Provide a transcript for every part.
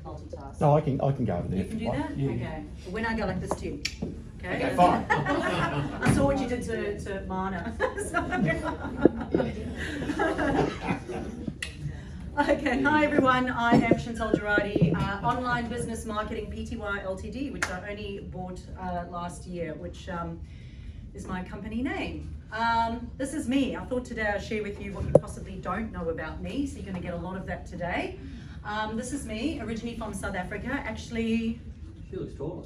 multitask. No, I can go over there. You can do that? Yeah. Okay. But when I go like this too. Okay, fine. I saw what you did to Mana. Okay, hi everyone. I am Chantal Gerardy, Online Business Marketing Pty Ltd, which I only bought last year, which is my company name. This is me. I thought today I'd share with you what you possibly don't know about me, so you're going to get a lot of that today. This is me, originally from South Africa. Actually,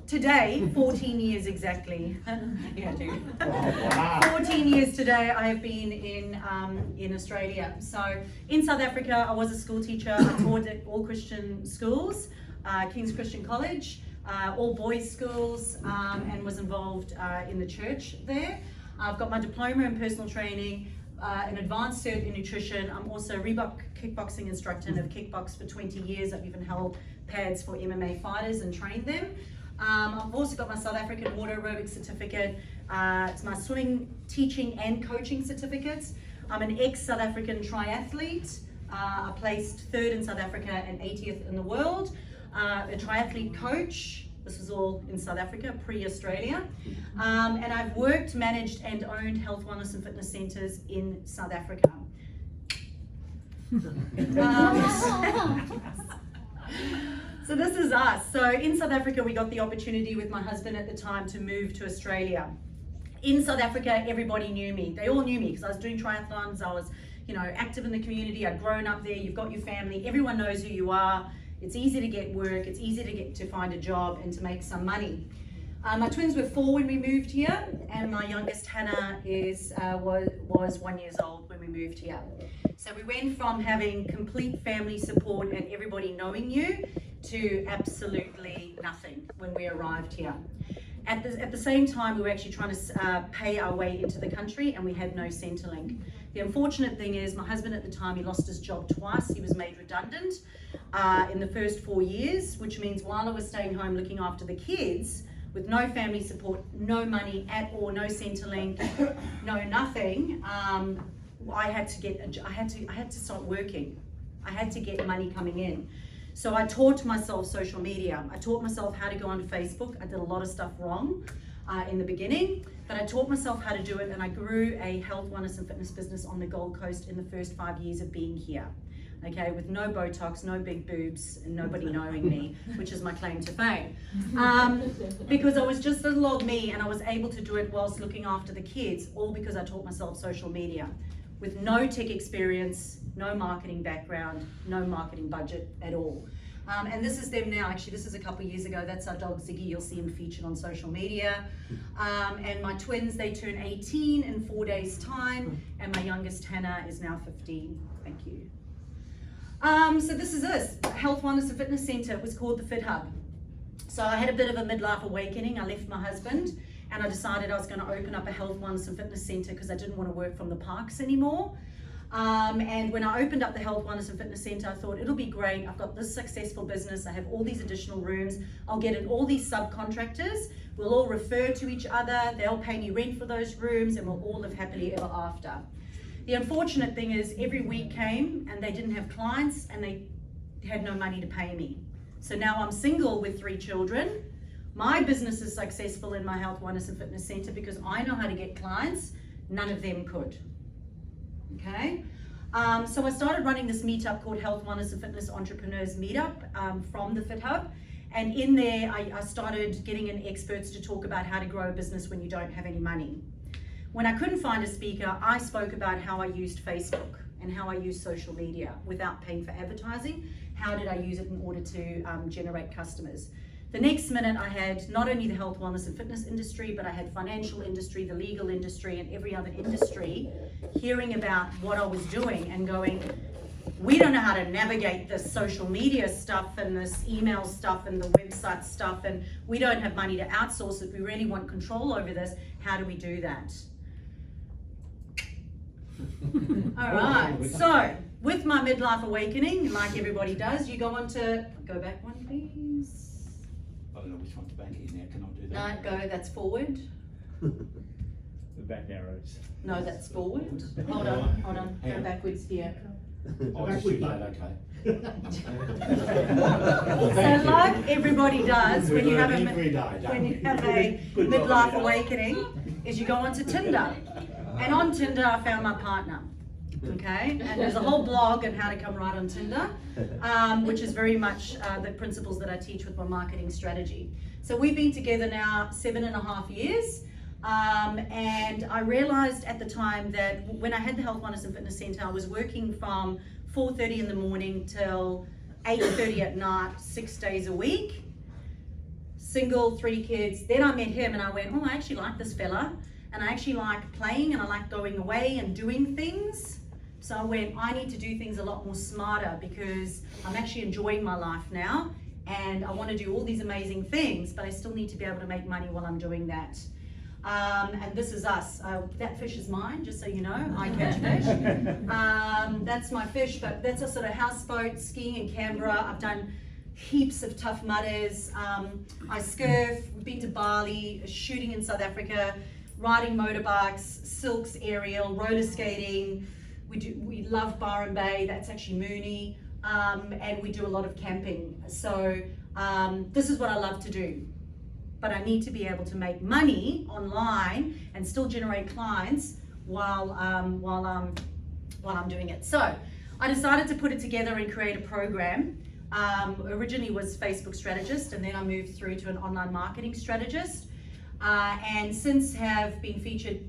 today, 14 years exactly. Yeah, dude. Wow. 14 years today I have been in Australia. So in South Africa, I was a school teacher. I taught at all Christian schools, King's Christian College, all boys schools, and was involved in the church there. I've got my diploma in personal training, an advanced cert in nutrition. I'm also a Reebok kickboxing instructor and have kickboxed for 20 years. I've even held pads for MMA fighters and trained them. I've also got my South African water aerobics certificate. It's my swimming teaching and coaching certificates. I'm an ex-South African triathlete. I placed 3rd in South Africa and 80th in the world. A triathlete coach. This was all in South Africa, pre-Australia. And I've worked, managed and owned health, wellness and fitness centers in South Africa. So this is us. So in South Africa, we got the opportunity with my husband at the time to move to Australia. In South Africa, everybody knew me. They all knew me because I was doing triathlons. I was, active in the community. I'd grown up there. You've got your family. Everyone knows who you are. It's easy to get work. It's easy to find a job and to make some money. My twins were 4 when we moved here, and my youngest Hannah was 1 year old when we moved here. So we went from having complete family support and everybody knowing you to absolutely nothing when we arrived here. At the same time, we were actually trying to pay our way into the country, and we had no Centrelink. The unfortunate thing is, my husband at the time, he lost his job twice. He was made redundant in the first 4 years, which means while I was staying home looking after the kids, with no family support, no money at all, no Centrelink, no nothing, I had to start working. I had to get money coming in. So I taught myself social media. I taught myself how to go onto Facebook. I did a lot of stuff wrong in the beginning, but I taught myself how to do it, and I grew a health, wellness and fitness business on the Gold Coast in the first 5 years of being here. Okay, with no Botox, no big boobs, and nobody knowing me, which is my claim to fame. Because I was just little old me, and I was able to do it whilst looking after the kids, all because I taught myself social media. With no tech experience, no marketing background, no marketing budget at all. And this is them now. Actually, this is a couple of years ago. That's our dog Ziggy. You'll see him featured on social media. And my twins, they turn 18 in 4 days' time, and my youngest Hannah is now 15. Thank you. So this is us, Health, Wellness and Fitness Center. It was called the Fit Hub. So I had a bit of a midlife awakening. I left my husband and I decided I was going to open up a Health, Wellness and Fitness Center because I didn't want to work from the parks anymore. And when I opened up the Health, Wellness and Fitness Center, I thought it'll be great. I've got this successful business. I have all these additional rooms. I'll get in all these subcontractors. We'll all refer to each other. They'll pay me rent for those rooms and we'll all live happily ever after. The unfortunate thing is every week came and they didn't have clients and they had no money to pay me. So now I'm single with 3 children. My business is successful in my Health, Wellness and Fitness Center because I know how to get clients. None of them could. Okay. So I started running this meetup called Health, Wellness and Fitness Entrepreneurs Meetup from the Fit Hub. And in there, I started getting in experts to talk about how to grow a business when you don't have any money. When I couldn't find a speaker, I spoke about how I used Facebook and how I used social media without paying for advertising. How did I use it in order to generate customers? The next minute I had not only the health, wellness and fitness industry, but I had financial industry, the legal industry and every other industry hearing about what I was doing and going, we don't know how to navigate this social media stuff and this email stuff and the website stuff, and we don't have money to outsource it. We really want control over this. How do we do that? All right, so with my midlife awakening, like everybody does, you go on to, go back one please. I don't know which one's back here now, can I do that? No, go, that's forward. The back arrows. No, that's forward. Hold on, go backwards here. I'll just do that, okay. So like everybody does when you have a every day, don't we? Good job, midlife Anita. awakening, is you go onto Tinder. And on Tinder I found my partner. Okay, and there's a whole blog on how to come right on Tinder, which is very much the principles that I teach with my marketing strategy. So we've been together now 7.5 years. And I realized at the time that when I had the Health, Wellness and Fitness Center, I was working from 4:30 in the morning till 8:30 at night, 6 days a week. Single, 3 kids. Then I met him and I went, oh, I actually like this fella. And I actually like playing and I like going away and doing things. So I went, I need to do things a lot more smarter because I'm actually enjoying my life now. And I want to do all these amazing things, but I still need to be able to make money while I'm doing that. And this is us. That fish is mine, just so you know. I catch fish. That's my fish, but that's a sort of houseboat, skiing in Canberra. I've done heaps of Tough Mudders. I surf, been to Bali, shooting in South Africa, riding motorbikes, silks, aerial, roller skating. We love Byron Bay, that's actually Mooney. And we do a lot of camping. So this is what I love to do. But I need to be able to make money online and still generate clients while I'm doing it. So I decided to put it together and create a program. Originally was Facebook strategist, and then I moved through to an online marketing strategist. And since have been featured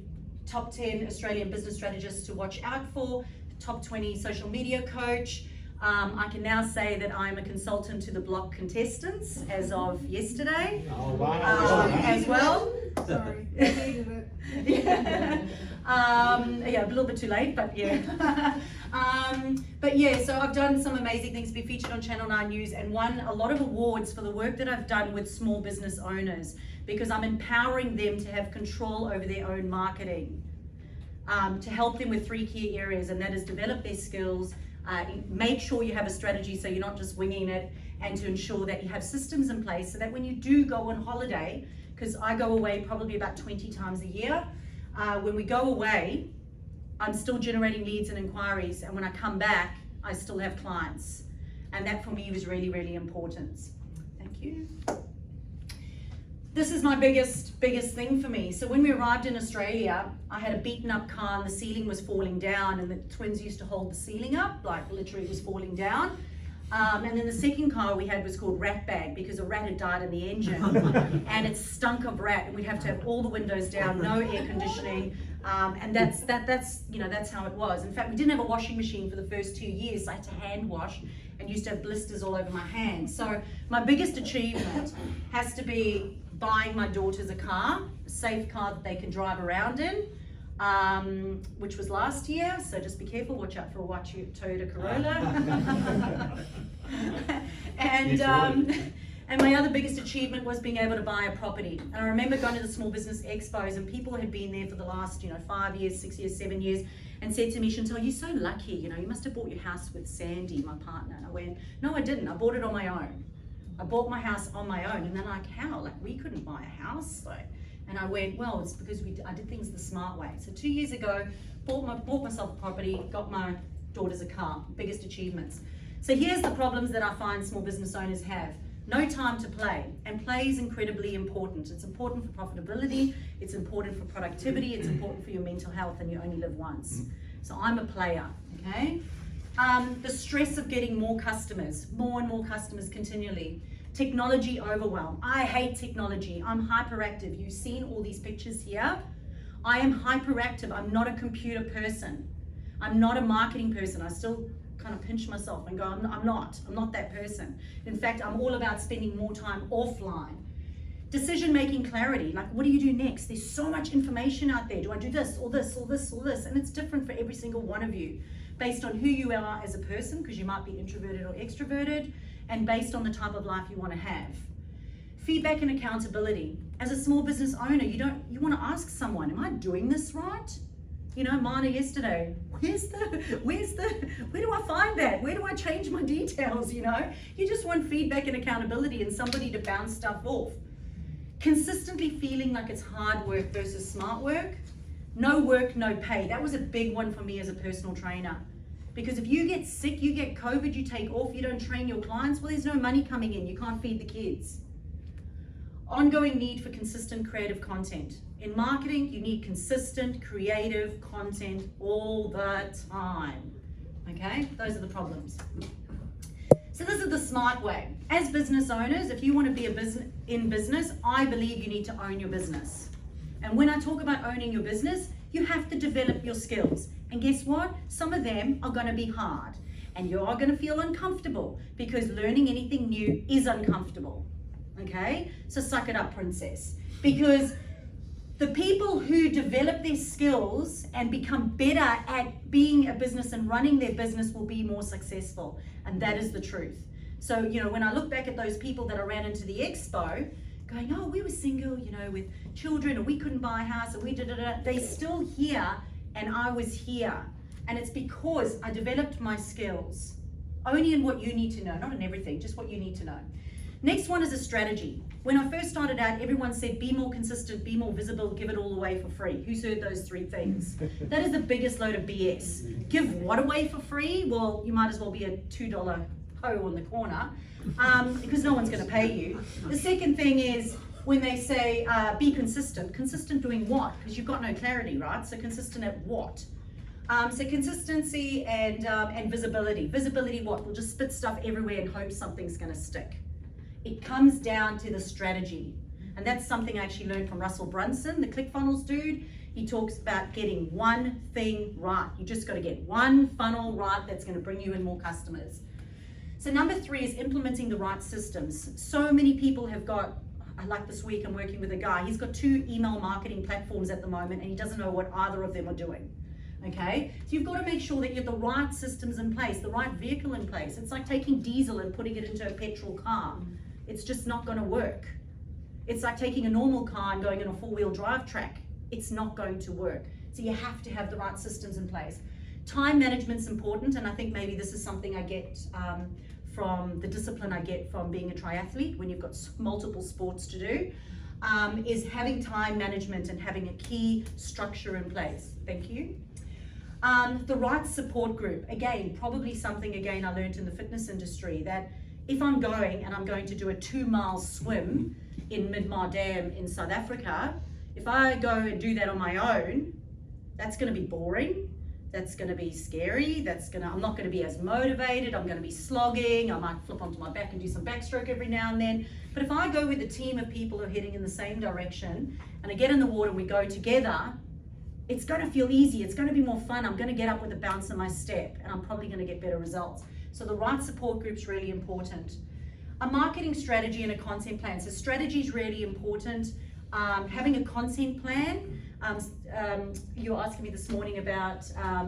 top 10 Australian business strategists to watch out for, top 20 social media coach. I can now say that I'm a consultant to the block contestants as of yesterday. Oh, wow. As well. Sorry, I needed it. Yeah, a little bit too late, but yeah. But yeah, so I've done some amazing things, been featured on Channel 9 News and won a lot of awards for the work that I've done with small business owners because I'm empowering them to have control over their own marketing, to help them with 3 key areas, and that is develop their skills, make sure you have a strategy so you're not just winging it, and to ensure that you have systems in place so that when you do go on holiday, because I go away probably about 20 times a year, when we go away, I'm still generating leads and inquiries, and when I come back, I still have clients. And that for me was really, really important. Thank you. This is my biggest thing for me. So when we arrived in Australia, I had a beaten up car and the ceiling was falling down, and the twins used to hold the ceiling up, like literally it was falling down. And then the second car we had was called Rat Bag because a rat had died in the engine and it stunk of rat, and we'd have to have all the windows down, no air conditioning. And that's how it was. In fact, we didn't have a washing machine for the first 2 years, so I had to hand wash and used to have blisters all over my hands. So my biggest achievement has to be buying my daughters a safe car that they can drive around in, which was last year, so just be careful, watch out for a white Toyota Corolla. And my other biggest achievement was being able to buy a property. And I remember going to the small business expos, and people had been there for the last 5 years, 6 years, 7 years, and said to me, Chantal, you're so lucky, you must have bought your house with Sandy, my partner. And I went, no, I didn't, I bought it on my own. I bought my house on my own. And they're like, how? Like, we couldn't buy a house. And I went, well, it's because I did things the smart way. So 2 years ago, bought myself a property, got my daughters a car, biggest achievements. So here's the problems that I find small business owners have. No time to play, and play is incredibly important. It's important for profitability, it's important for productivity, it's important for your mental health, and you only live once. So I'm a player, okay? The stress of getting more and more customers continually. Technology overwhelm. I hate technology. I'm hyperactive. You've seen all these pictures here. I am hyperactive. I'm not a computer person. I'm not a marketing person. I still kind of pinch myself and go, I'm not that person. In fact, I'm all about spending more time offline. Decision-making clarity, like what do you do next? There's so much information out there. Do I do this or this or this or this? And it's different for every single one of you, based on who you are as a person, because you might be introverted or extroverted, and based on the type of life you want to have. Feedback and accountability. As a small business owner, you want to ask someone, am I doing this right? Mana yesterday, where do I find that? Where do I change my details, You just want feedback and accountability and somebody to bounce stuff off. Consistently feeling like it's hard work versus smart work. No work, no pay. That was a big one for me as a personal trainer. Because if you get sick, you get COVID, you take off, you don't train your clients, well, there's no money coming in. You can't feed the kids. Ongoing need for consistent creative content. In marketing, you need consistent creative content all the time. Okay, those are the problems. So this is the smart way. As business owners, if you want to be in business, I believe you need to own your business. And when I talk about owning your business, you have to develop your skills. And guess what? Some of them are going to be hard. And you are going to feel uncomfortable because learning anything new is uncomfortable. Okay? So suck it up, princess. Because the people who develop their skills and become better at being a business and running their business will be more successful. And that is the truth. So, you know, when I look back at those people that I ran into the expo, going, oh, we were single, you know, with children, and we couldn't buy a house, and we da-da-da, they're still here, and I was here. And it's because I developed my skills. Only in what you need to know, not in everything, just what you need to know. Next one is a strategy. When I first started out, everyone said, be more consistent, be more visible, give it all away for free. Who's heard those three things? That is the biggest load of BS. Give what away for free? Well, you might as well be a $2 hoe on the corner, because no one's going to pay you. The second thing is when they say, be consistent. Consistent doing what? Because you've got no clarity, right? So consistent at what? So consistency and visibility. Visibility what? We'll just spit stuff everywhere and hope something's going to stick. It comes down to the strategy. And that's something I actually learned from Russell Brunson, the ClickFunnels dude. He talks about getting one thing right. You just got to get one funnel right that's going to bring you in more customers. So number 3 is implementing the right systems. So many people have got, like this week I'm working with a guy, he's got 2 email marketing platforms at the moment and he doesn't know what either of them are doing. Okay, so you've got to make sure that you have the right systems in place, the right vehicle in place. It's like taking diesel and putting it into a petrol car. It's just not going to work. It's like taking a normal car and going in a 4-wheel drive track. It's not going to work. So you have to have the right systems in place. Time management's important, and I think maybe this is something I get from the discipline I get from being a triathlete when you've got multiple sports to do, is having time management and having a key structure in place. Thank you. The right support group, again, probably something I learned in the fitness industry, that if I'm going and I'm going to do a 2-mile swim in Mid-Mar Dam in South Africa, if I go and do that on my own, that's going to be boring. That's going to be scary. I'm not going to be as motivated. I'm going to be slogging. I might flip onto my back and do some backstroke every now and then. But if I go with a team of people who are heading in the same direction and I get in the water and we go together, it's going to feel easy. It's going to be more fun. I'm going to get up with a bounce in my step and I'm probably going to get better results. So the right support group's really important. A marketing strategy and a content plan. So strategy is really important. Having a content plan. You were asking me this morning about,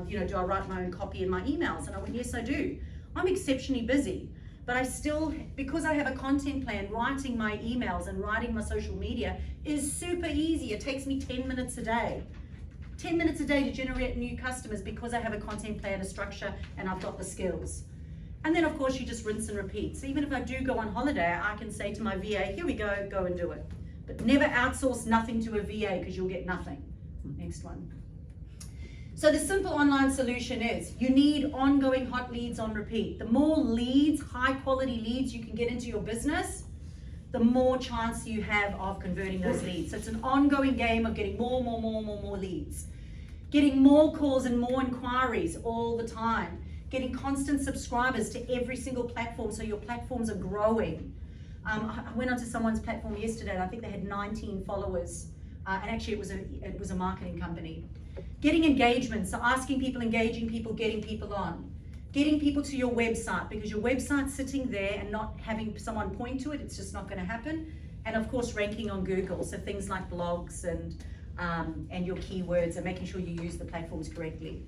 do I write my own copy in my emails? And I went, yes, I do. I'm exceptionally busy, but I still, because I have a content plan, writing my emails and writing my social media is super easy. It takes me 10 minutes a day. 10 minutes a day to generate new customers because I have a content plan, a structure, and I've got the skills. And then of course you just rinse and repeat. So even if I do go on holiday, I can say to my VA, here we go and do it. But never outsource nothing to a VA because you'll get nothing. Next one. So the simple online solution is you need ongoing hot leads on repeat. The more leads, high quality leads you can get into your business, the more chance you have of converting those leads. So it's an ongoing game of getting more leads. Getting more calls and more inquiries all the time. Getting constant subscribers to every single platform so your platforms are growing. I went onto someone's platform yesterday and I think they had 19 followers. And actually it was a marketing company. Getting engagement, so asking people, engaging people, getting people on. Getting people to your website, because your website's sitting there and not having someone point to it, it's just not going to happen. And of course ranking on Google, so things like blogs and your keywords and making sure you use the platforms correctly.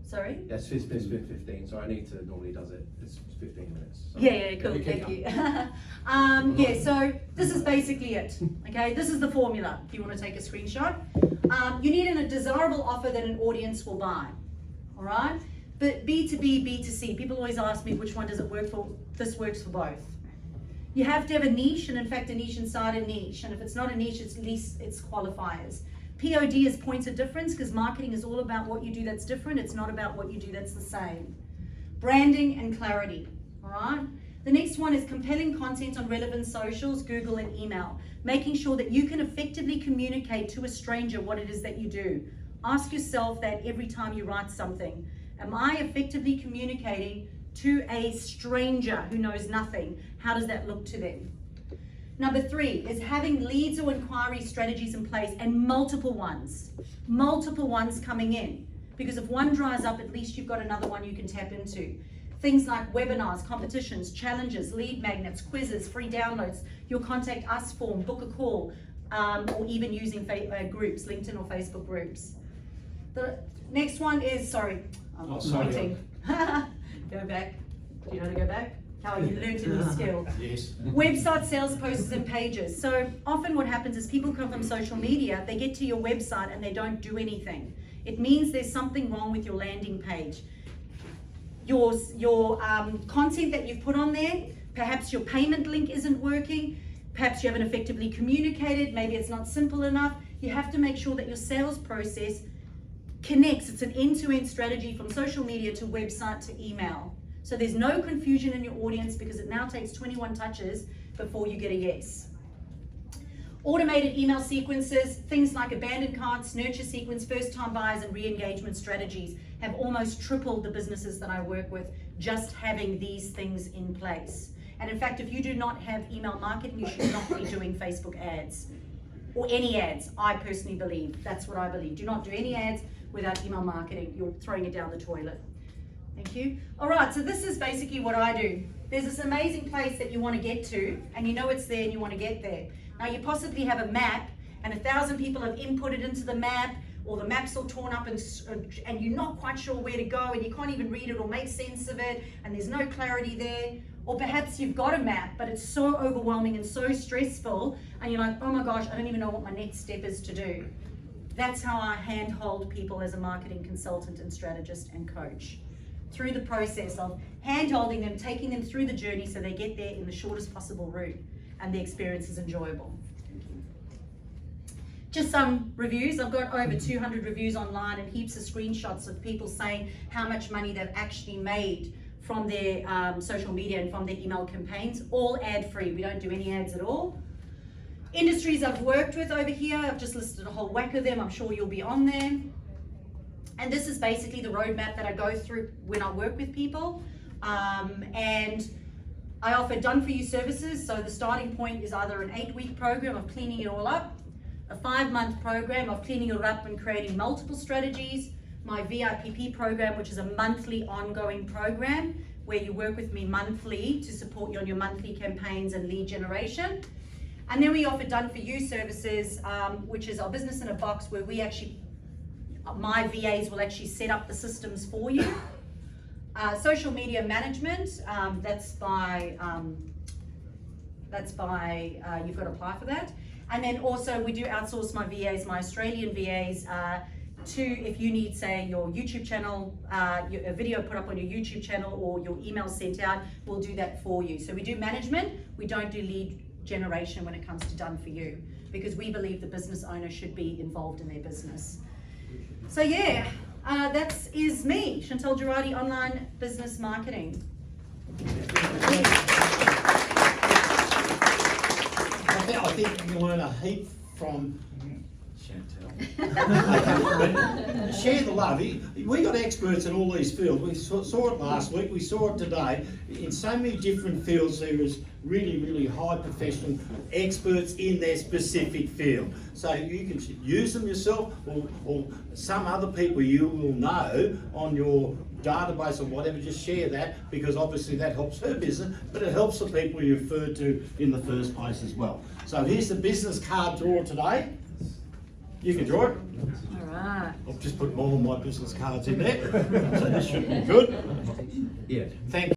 Sorry? Yes, it's been 15, so Anita normally does it. It's 15 minutes. So. Yeah, cool, thank you. Yeah, so this is basically it. Okay, this is the formula if you want to take a screenshot. You need a desirable offer that an audience will buy. All right? But B2B, B2C, people always ask me which one does it work for. This works for both. You have to have a niche, and in fact a niche inside a niche. And if it's not a niche, at least it's qualifiers. POD is points of difference, because marketing is all about what you do that's different. It's not about what you do that's the same. Branding and clarity, all right? The next one is compelling content on relevant socials, Google and email, making sure that you can effectively communicate to a stranger what it is that you do. Ask yourself that every time you write something. Am I effectively communicating to a stranger who knows nothing? How does that look to them? Number 3 is having leads or inquiry strategies in place, and multiple ones coming in. Because if one dries up, at least you've got another one you can tap into. Things like webinars, competitions, challenges, lead magnets, quizzes, free downloads, your contact us form, book a call, or even using groups, LinkedIn or Facebook groups. The next one is, sorry, I'm pointing. Go back. Do you know how to go back? How you learned a new skill. Yes. Website sales posts and pages. So often what happens is people come from social media, they get to your website and they don't do anything. It means there's something wrong with your landing page. Your content that you've put on there, perhaps your payment link isn't working, perhaps you haven't effectively communicated, maybe it's not simple enough. You have to make sure that your sales process connects. It's an end-to-end strategy from social media to website to email. So there's no confusion in your audience, because it now takes 21 touches before you get a yes. Automated email sequences, things like abandoned carts, nurture sequence, first-time buyers, and re-engagement strategies have almost tripled the businesses that I work with, just having these things in place. And in fact, if you do not have email marketing, you should not be doing Facebook ads or any ads. I personally believe, that's what I believe. Do not do any ads without email marketing. You're throwing it down the toilet. Thank you. All right, so this is basically what I do. There's this amazing place that you want to get to, and you know it's there and you want to get there. Now you possibly have a map, and 1,000 people have inputted into the map, or the map's all torn up and you're not quite sure where to go, and you can't even read it or make sense of it, and there's no clarity there. Or perhaps you've got a map, but it's so overwhelming and so stressful, and you're like, oh my gosh, I don't even know what my next step is to do. That's how I handhold people as a marketing consultant and strategist and coach. Through the process of hand-holding them, taking them through the journey so they get there in the shortest possible route and the experience is enjoyable. Just some reviews. I've got over 200 reviews online and heaps of screenshots of people saying how much money they've actually made from their social media and from their email campaigns, all ad-free. We don't do any ads at all. Industries I've worked with over here, I've just listed a whole whack of them. I'm sure you'll be on there. And this is basically the roadmap that I go through when I work with people. And I offer done-for-you services. So the starting point is either an 8-week program of cleaning it all up, a 5-month program of cleaning it up and creating multiple strategies, my VIPP program, which is a monthly ongoing program where you work with me monthly to support you on your monthly campaigns and lead generation. And then we offer done-for-you services, which is our business in a box, where we actually, my VAs will actually set up the systems for you. Social media management, that's by you've got to apply for that. And then also we do outsource my VAs, my Australian VAs, to, if you need, say, your YouTube channel, a video put up on your YouTube channel or your email sent out, we'll do that for you. So we do management, we don't do lead generation when it comes to done for you, because we believe the business owner should be involved in their business. So yeah, that is me, Chantal Gerardy, Online Business Marketing. I think you learn a heap from Chantal. Share the love. We got experts in all these fields. We saw it last week, we saw it today. In so many different fields, there is really, really high professional experts in their specific field. So you can use them yourself, or some other people you will know on your database or whatever. Just share that, because obviously that helps her business, but it helps the people you referred to in the first place as well. So here's the business card draw today. You can draw it. All right. I've just put all my business cards in there, so this should be good. Yeah. Thank you.